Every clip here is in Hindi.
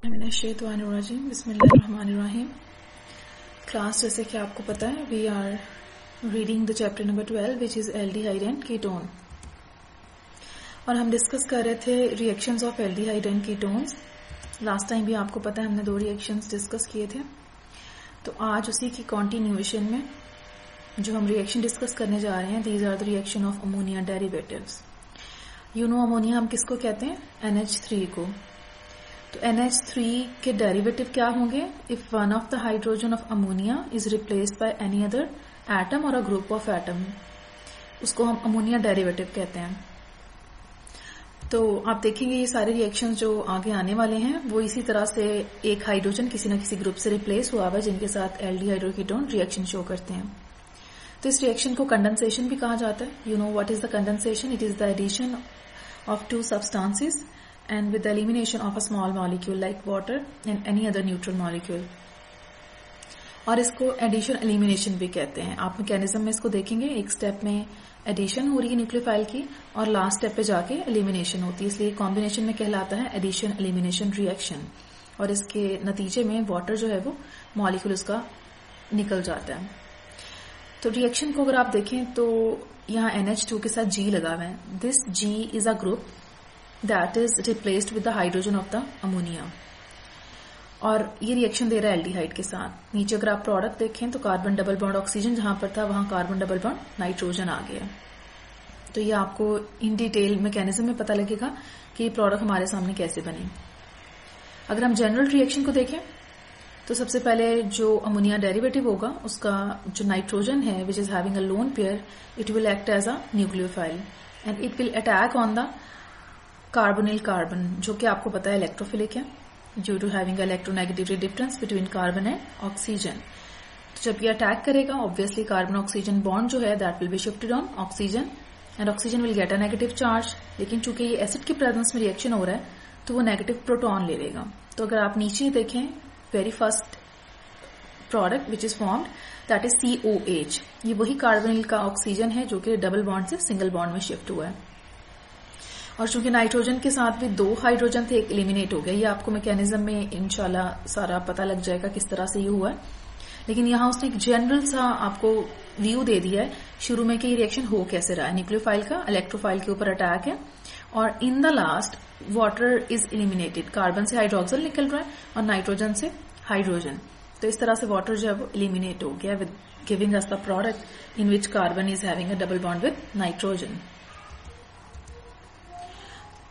बिस्मिल्लाहिर्रहमानिर्रहीम। क्लास जैसे कि आपको पता है we are reading the chapter number 12 which is aldehyde and ketone और हम डिस्कस कर रहे थे reactions of aldehyde and ketones. Last time भी आपको पता है हमने 2 रिएक्शंस डिस्कस किए थे, तो आज उसी की कॉन्टिन्यूएशन में जो हम रिएक्शन डिस्कस करने जा रहे हैं these are the reaction of ammonia derivatives. You know ammonia हम किसको कहते हैं? NH3 को। तो NH3 के डेरिवेटिव क्या होंगे? If one of the hydrogen of ammonia is replaced by any other atom और अ ग्रुप ऑफ एटम, उसको हम अमोनिया डेरिवेटिव कहते हैं। तो आप देखेंगे ये सारे रिएक्शंस जो आगे आने वाले हैं वो इसी तरह से एक हाइड्रोजन किसी न किसी ग्रुप से रिप्लेस हुआ है जिनके साथ एल्डिहाइड और कीटोन रिएक्शन शो करते हैं। तो इस रिएक्शन को कंडेंसेशन भी कहा जाता है। You know what is the condensation? It is the addition of 2 substances and with the elimination of a small molecule like water and any other neutral molecule। और इसको एडिशन एलिमिनेशन भी कहते हैं। आप मैकेनिज्म में इसको देखेंगे, एक स्टेप में एडिशन हो रही है न्यूक्लियोफाइल की और लास्ट स्टेप पे जाके एलिमिनेशन होती है, इसलिए कॉम्बिनेशन में कहलाता है एडिशन एलिमिनेशन रिएक्शन। और इसके नतीजे में वाटर जो है वो मॉलिक्यूल उसका निकल जाता है। तो रिएक्शन को अगर आप देखें तो यहाँ NH2 के साथ G लगा हुआ है। This G is a group that is replaced with the hydrogen of the ammonia और ये रिएक्शन दे रहा है एल्डिहाइड के साथ। नीचे अगर आप प्रोडक्ट देखें तो कार्बन डबल बॉन्ड ऑक्सीजन जहां पर था वहां कार्बन डबल बॉन्ड नाइट्रोजन आ गया। तो ये आपको इन डिटेल मैकेनिज्म में पता लगेगा कि ये प्रोडक्ट हमारे सामने कैसे बने। अगर हम जनरल रिएक्शन को देखें तो सबसे पहले जो अमोनिया डेरिवेटिव होगा उसका जो नाइट्रोजन है which is having a lone pair, it will act as a nucleophile and it will attack on the carbonyl carbon, जो कि आपको पता है इलेक्ट्रोफिलिक है due to having electronegativity difference between carbon and oxygen. तो जब ये अटैक करेगा ऑब्वियसली कार्बन ऑक्सीजन बॉन्ड जो है that will be shifted on oxygen and oxygen will get a negative charge. लेकिन चूंकि ये एसिड की प्रेजेंस में रिएक्शन हो रहा है तो वो नेगेटिव प्रोटॉन ले लेगा। तो अगर आप नीचे देखें very first product which is formed that is COH। ये वही कार्बोनिल का ऑक्सीजन है जो कि डबल बॉन्ड से सिंगल बॉन्ड में शिफ्ट हुआ है। और चूंकि नाइट्रोजन के साथ भी 2 हाइड्रोजन थे, एक एलिमिनेट हो गया। ये आपको मैकेनिज्म में इंशाल्लाह सारा पता लग जाएगा किस तरह से ये हुआ है। लेकिन यहाँ उसने एक जनरल सा आपको व्यू दे दिया है शुरू में कि ये रिएक्शन हो कैसे रहा है। न्यूक्लियोफाइल का इलेक्ट्रोफाइल के ऊपर अटैक है और इन the last water is eliminated. Carbon से हाइड्रोक्सिल निकल रहा है और नाइट्रोजन से हाइड्रोजन। तो इस तरह से वाटर जो है वो एलिमिनेट हो गया with giving us the product in which carbon is having a double bond with nitrogen.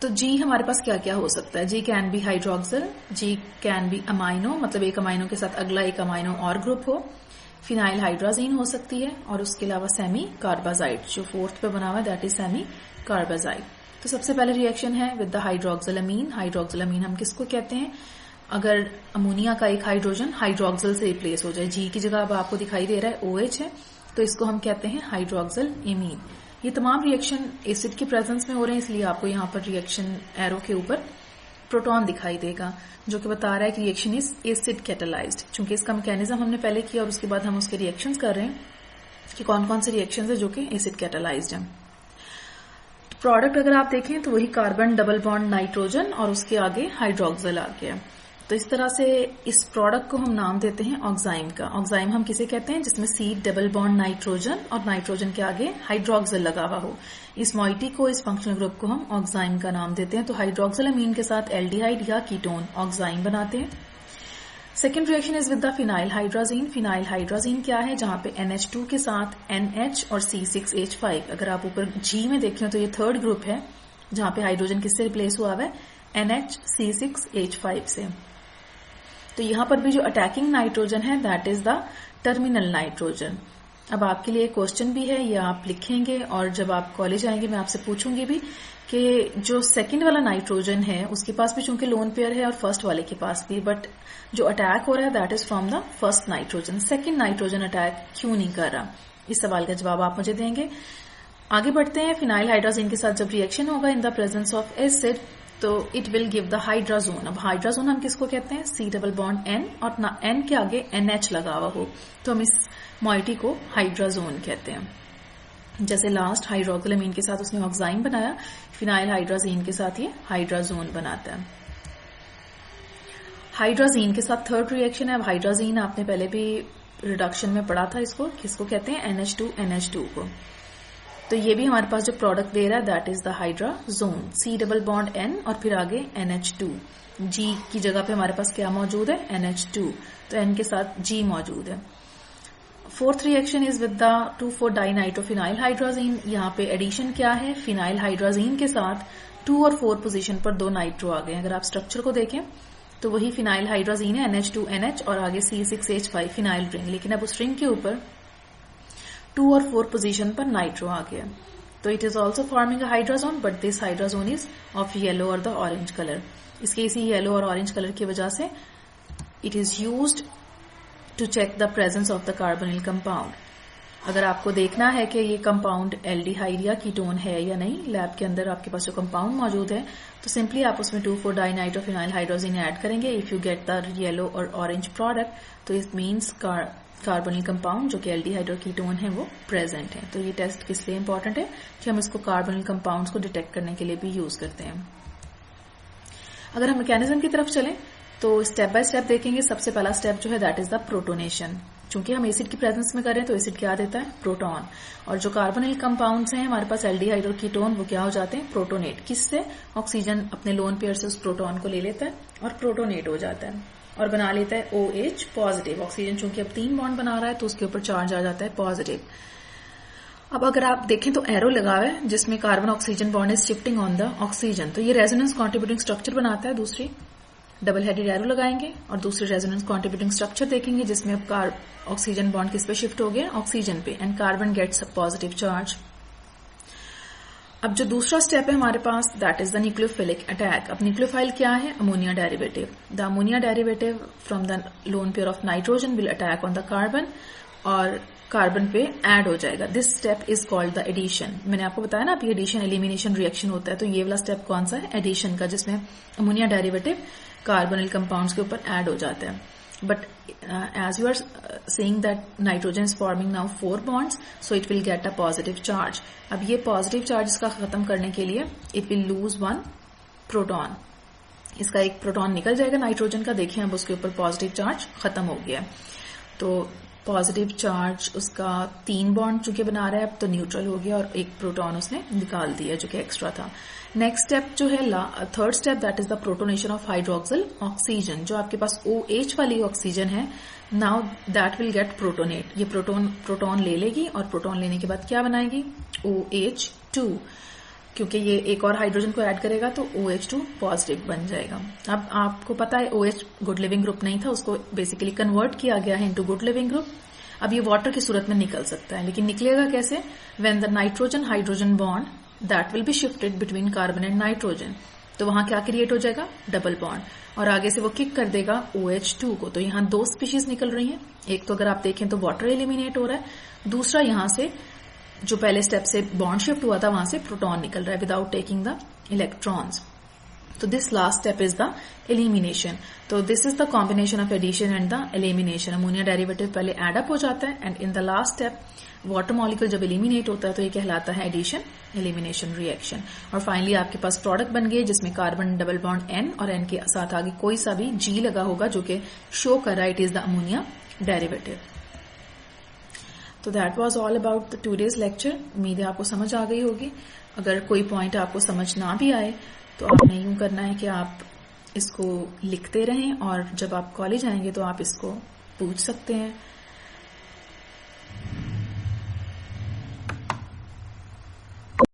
तो G हमारे पास क्या क्या हो सकता है? G can be hydroxyl, G can be amino, मतलब एक अमाइनो के साथ अगला एक अमाइनो और ग्रुप हो। फिनाइल हाइड्राजीन हो सकती है और उसके अलावा सेमी कार्बाजाइड जो 4th पे बना हुआ है दैट इज सेमी कार्बाजाइड। तो सबसे पहले रिएक्शन है विद द हाइड्रोक्सिलामीन। हाइड्रोक्सिलामीन हम किसको कहते हैं? अगर अमोनिया का एक हाइड्रोजन हाइड्रोक्सिल से रिप्लेस हो जाए, G की जगह अब आपको दिखाई दे रहा है OH है, तो इसको हम कहते हैं हाइड्रोक्सिल एमीन। ये तमाम रिएक्शन एसिड की प्रेजेंस में हो रहे हैं, इसलिए आपको यहाँ पर रिएक्शन एरो के ऊपर प्रोटॉन दिखाई देगा जो कि बता रहा है कि रिएक्शन इज एसिड कैटालाइज्ड। चूंकि इसका मैकेनिज्म हमने पहले किया और उसके बाद हम उसके रिएक्शंस कर रहे हैं कि कौन कौन से रिएक्शंस है जो कि एसिड कैटालाइज्ड है। प्रोडक्ट अगर आप देखें तो वही कार्बन डबल बॉन्ड नाइट्रोजन और उसके आगे हाइड्रोक्सिल आ गया। तो इस तरह से इस प्रोडक्ट को हम नाम देते हैं ऑक्साइम का। ऑक्साइम हम किसे कहते हैं? जिसमें C डबल बॉन्ड नाइट्रोजन और नाइट्रोजन के आगे हाइड्रोक्सिल लगा हुआ हो। इस मॉइटी को, इस फंक्शनल ग्रुप को हम ऑक्साइम का नाम देते हैं। तो हाइड्रोक्सिलामीन के साथ एल्डिहाइड या कीटोन ऑक्साइम बनाते हैं। Second reaction is with the phenyl hydrazine. Phenyl hydrazine क्या है? जहां पे NH2 के साथ NH और C6H5। अगर आप ऊपर G में देखें तो ये 3rd ग्रुप है जहां पे हाइड्रोजन किससे रिप्लेस हुआ है? NHC6H5 से। तो यहां पर भी जो अटैकिंग नाइट्रोजन है that is the terminal nitrogen. अब आपके लिए क्वेश्चन भी है, ये आप लिखेंगे और जब आप कॉलेज आएंगे मैं आपसे पूछूंगी भी कि जो सेकंड वाला नाइट्रोजन है उसके पास भी चूंकि लोन पेयर है और फर्स्ट वाले के पास भी, बट जो अटैक हो रहा है that is from the first nitrogen. Second nitrogen attack क्यों नहीं कर रहा? इस सवाल का जवाब आप मुझे देंगे। आगे बढ़ते हैं। फिनाइल हाइड्राजीन के साथ जब रिएक्शन होगा in the presence of acid तो it will give the hydrazone. अब हाइड्राजोन हम किसको कहते हैं? C डबल बॉन्ड N और ना N के आगे NH लगा हुआ हो तो हम इस मॉइटी को हाइड्राजोन कहते हैं। जैसे लास्ट हाइड्रोक्सिलामीन के साथ उसने ऑक्साइम बनाया, फिनाइल हाइड्राजीन के साथ ये हाइड्राजोन बनाता है। हाइड्राजीन के साथ थर्ड रिएक्शन है। अब हाइड्राजीन आपने पहले भी रिडक्शन में पढ़ा था, इसको किसको कहते हैं, NH2NH2 को। तो ये भी हमारे पास जो प्रोडक्ट दे रहा है that is the hydrazone, C double bond N और फिर आगे NH2, G की जगह पे हमारे पास क्या मौजूद है, NH2, तो N के साथ G मौजूद है। Fourth reaction is with the two four dinitrophenyl hydrazine. यहाँ पे एडिशन क्या है, फिनाइल हाइड्राजीन के साथ 2 और 4 पोजीशन पर 2 नाइट्रो आ गए। अगर आप स्ट्रक्चर को देखें तो वही फिनाइल हाइड्राजीन है, NH2NH और आगे C6H5 फिनाइल रिंग, लेकिन अब उस रिंग के ऊपर 2 और 4 पोजीशन पर नाइट्रो आ गया। तो it is also forming a hydrazone, but this hydrazone is of yellow और द ऑरेंज कलर। इसके इसी येलो और ऑरेंज कलर की वजह से it is used to check the presence of the carbonyl compound. अगर आपको देखना है कि ये कंपाउंड एल्डिहाइड या कीटोन है या नहीं, लैब के अंदर आपके पास जो कंपाउंड मौजूद है, तो सिंपली आप उसमें 2,4-डाइनाइट्रोफिनाइल हाइड्रोजीन ऐड करेंगे। If you get the yellow और ऑरेंज प्रोडक्ट, तो इट मीन्स कार्बोनिल कंपाउंड जो कि एल्डिहाइड और कीटोन है वो प्रेजेंट है। तो ये टेस्ट किस लिए इंपॉर्टेंट है कि हम इसको कार्बोनिल कंपाउंड्स को डिटेक्ट करने के लिए भी यूज करते हैं। अगर हम मैकेनिज्म की तरफ चलें तो स्टेप बाय स्टेप देखेंगे। सबसे पहला स्टेप जो है दैट इज द प्रोटोनेशन। चूंकि हम एसिड की प्रेजेंस में कर रहे हैं तो एसिड क्या देता है, प्रोटॉन, और जो कार्बोनिल कंपाउंड्स हैं हमारे पास एल्डिहाइड और कीटोन, वो क्या हो जाते हैं, प्रोटोनेट। किससे, ऑक्सीजन अपने लोन पेयर से उस प्रोटॉन को ले लेता है और प्रोटोनेट हो जाता है और बना लेता है OH पॉजिटिव। ऑक्सीजन चूंकि अब 3 बॉन्ड बना रहा है तो उसके ऊपर चार्ज आ जाता है पॉजिटिव। अब अगर आप देखें तो एरो लगा हुआ है जिसमें carbon oxygen bond is shifting on the oxygen, तो ये रेजोनेंस कॉन्ट्रीब्यूटिंग स्ट्रक्चर बनाता है। दूसरी डबल हेडेड एरो लगाएंगे और दूसरी रेजोनेंस कॉन्ट्रीब्यूटिंग स्ट्रक्चर देखेंगे जिसमें अब ऑक्सीजन बॉन्ड किस पे शिफ्ट हो गया, ऑक्सीजन पे, and carbon gets a positive charge. अब जो दूसरा स्टेप है हमारे पास that is the nucleophilic attack. अब न्यूक्लियोफाइल क्या है, ammonia derivative. The ammonia derivative from the lone pair of nitrogen will attack on the carbon और कार्बन पे ऐड हो जाएगा। This step is called the addition. मैंने आपको बताया ना अभी एडिशन एलिमिनेशन रिएक्शन होता है, तो ये वाला स्टेप कौन सा है, एडिशन का, जिसमें अमोनिया डेरिवेटिव कार्बोनिल कंपाउंड्स के ऊपर ऐड हो जाता है। But as you are seeing that nitrogen is forming now 4 bonds, so it will get a positive charge. अब ये positive charge इसका खत्म करने के लिए it will lose 1 proton. इसका एक प्रोटॉन निकल जाएगा नाइट्रोजन का, देखिए अब उसके ऊपर पॉजिटिव चार्ज खत्म हो गया। तो पॉजिटिव चार्ज उसका 3 बॉन्ड चूंकि बना रहा है अब तो न्यूट्रल हो गया और एक प्रोटॉन उसने निकाल दिया जो कि एक्स्ट्रा था। नेक्स्ट स्टेप जो है third step that is the protonation of hydroxyl oxygen. जो आपके पास OH वाली ऑक्सीजन है now that will get protonate. ये प्रोटॉन ले लेगी और प्रोटॉन लेने के बाद क्या बनाएगी, OH2, क्योंकि ये एक और हाइड्रोजन को ऐड करेगा तो OH2 पॉजिटिव बन जाएगा। अब आपको पता है OH गुड लिविंग ग्रुप नहीं था, उसको बेसिकली कन्वर्ट किया गया है इनटू गुड लिविंग ग्रुप। अब ये वाटर की सूरत में निकल सकता है, लेकिन निकलेगा कैसे, when the nitrogen hydrogen bond that will be shifted between carbon and nitrogen. तो वहां क्या क्रिएट हो जाएगा, डबल बॉन्ड, और आगे से वो किक कर देगा OH2 को। तो यहाँ 2 स्पीशीज निकल रही हैं। एक तो अगर आप देखें तो वाटर एलिमिनेट हो रहा है, दूसरा यहां से जो पहले स्टेप से बॉन्ड शिफ्ट हुआ था वहां से प्रोटॉन निकल रहा है विदाउट टेकिंग द इलेक्ट्रॉन्स। तो this last step is the elimination. तो this is the combination of addition and the elimination. Ammonia derivative पहले एड अप हो जाता है and in the last step water molecule जब एलिमिनेट होता है तो ये कहलाता है एडिशन एलिमिनेशन रिएक्शन। और फाइनली आपके पास प्रोडक्ट बन गए जिसमें कार्बन डबल बॉन्ड N और N के साथ आगे कोई सा भी G लगा होगा जो कि शो कर रहा है it is the ammonia derivative. तो that was all about the today's lecture. उम्मीद है आपको समझ आ गई होगी। अगर कोई पॉइंट आपको समझ ना भी आए तो आपने यूं करना है कि आप इसको लिखते रहें और जब आप कॉलेज आएंगे तो आप इसको पूछ सकते हैं।